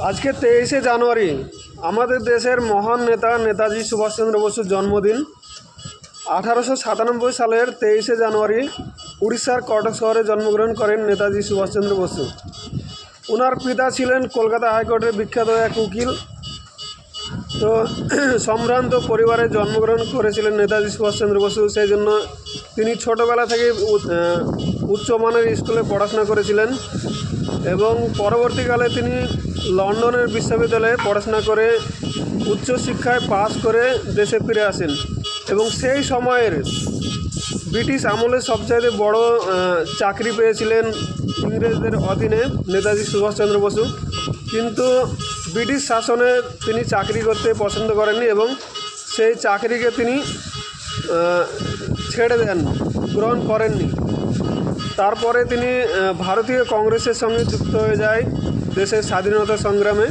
आज के 23 জানুয়ারি আমাদের দেশের মহান নেতা নেতাজি সুভাষচন্দ্র বসুর জন্মদিন। 1897 সালের 23 জানুয়ারি উড়িষ্যার কটক শহরে জন্মগ্রহণ করেন নেতাজি সুভাষচন্দ্র বসু। ওনার পিতা ছিলেন কলকাতা হাইকোর্টের বিখ্যাত এক উকিল। তো সম্ভ্রান্ত পরিবারে জন্মগ্রহণ করেছিলেন নেতাজি সুভাষচন্দ্র বসু, সেই জন্য তিনি ছোটোবেলা থেকে উচ্চমানের স্কুলে পড়াশোনা করেছিলেন এবং পরবর্তীকালে তিনি লন্ডনের বিশ্ববিদ্যালয়ে পড়াশোনা করে উচ্চশিক্ষায় পাশ করে দেশে ফিরে আসেন এবং সেই সময়ের ব্রিটিশ আমলে সবচাইতে বড় চাকরি পেয়েছিলেন ইংরেজদের অধীনে নেতাজি সুভাষচন্দ্র বসু। কিন্তু ব্রিটিশ শাসনে তিনি চাকরি করতে পছন্দ করেননি এবং সেই চাকরিকে তিনি ছেড়ে দেন, গ্রহণ করেননি। তারপরে তিনি ভারতীয় কংগ্রেসের সঙ্গে যুক্ত হয়ে যায় দেশের স্বাধীনতা সংগ্রামে।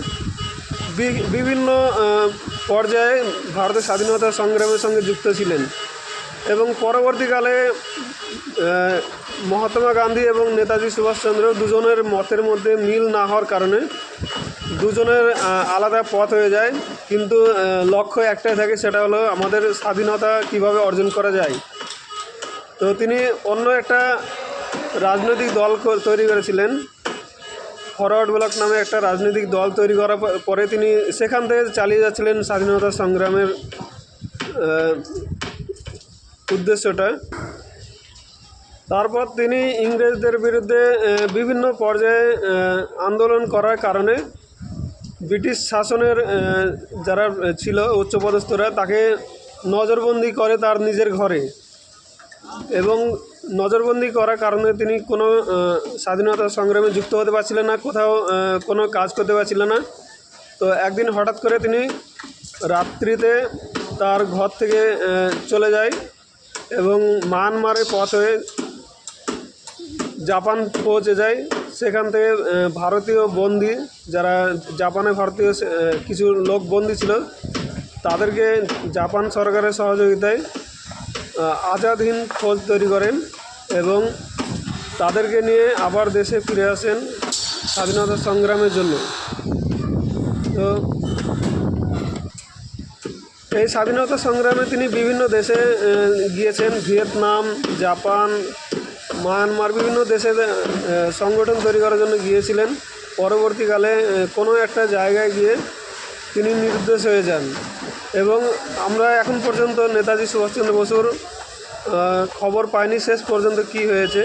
বিভিন্ন পর্যায়ে ভারতের স্বাধীনতা সংগ্রামের সঙ্গে যুক্ত ছিলেন এবং পরবর্তীকালে মহাত্মা গান্ধী এবং নেতাজি সুভাষচন্দ্র দুজনের মতের মধ্যে মিল না হওয়ার কারণে দুজনের আলাদা পথ হয়ে যায়, কিন্তু লক্ষ্য একটাই থাকে, সেটা হলো আমাদের স্বাধীনতা কিভাবে অর্জন করা যায়। তো তিনি অন্য একটা রাজনৈতিক দল তৈরি করেছিলেন, ফরওয়ার্ড ব্লক নামে একটা রাজনৈতিক দল তৈরি করার পরে তিনি সেখান থেকে চালিয়ে যাচ্ছিলেন স্বাধীনতা সংগ্রামের উদ্দেশ্যটা। তারপর তিনি ইংরেজদের বিরুদ্ধে বিভিন্ন পর্যায়ে আন্দোলন করার কারণে ব্রিটিশ শাসনের যারা ছিল উচ্চপদস্থরা তাকে নজরবন্দি করে তার নিজের ঘরে, এবং নজরবন্দি করার কারণে তিনি কোনো স্বাধীনতা সংগ্রামে যুক্ত হতে পারছিলেন না, কোথাও কোনো কাজ করতে পারছিলেন না। তো একদিন হঠাৎ করে তিনি রাত্রিতে তার ঘর থেকে চলে যায় এবং মায়ানমারের পথ হয়ে জাপান পৌঁছে যায়। সেখান থেকে ভারতীয় বন্দী, যারা জাপানে ভারতীয় কিছু লোক বন্দী ছিল, তাদেরকে জাপান সরকারের সহযোগিতায় আজাদ হিন্দ ফৌজ তৈরি করেন এবং তাদেরকে নিয়ে আবার দেশে ফিরে আসেন স্বাধীনতা সংগ্রামের জন্য। তো এই স্বাধীনতা সংগ্রামে তিনি বিভিন্ন দেশে গিয়েছেন, ভিয়েতনাম, জাপান, মায়ানমার, বিভিন্ন দেশে সংগঠন তৈরি করার জন্য গিয়েছিলেন। পরবর্তীকালে কোনো একটা জায়গায় গিয়ে তিনি নিরুদ্দেশ হয়ে যান এবং আমরা এখন পর্যন্ত নেতাজি সুভাষচন্দ্র বসুর খবর পাইনি শেষ পর্যন্ত কি হয়েছে।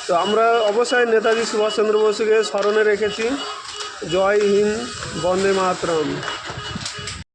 তো আমরা অবশ্যই নেতাজি সুভাষচন্দ্র বসুকে স্মরণে রেখেছি। জয় হিন্দ, বন্দে মাতরম।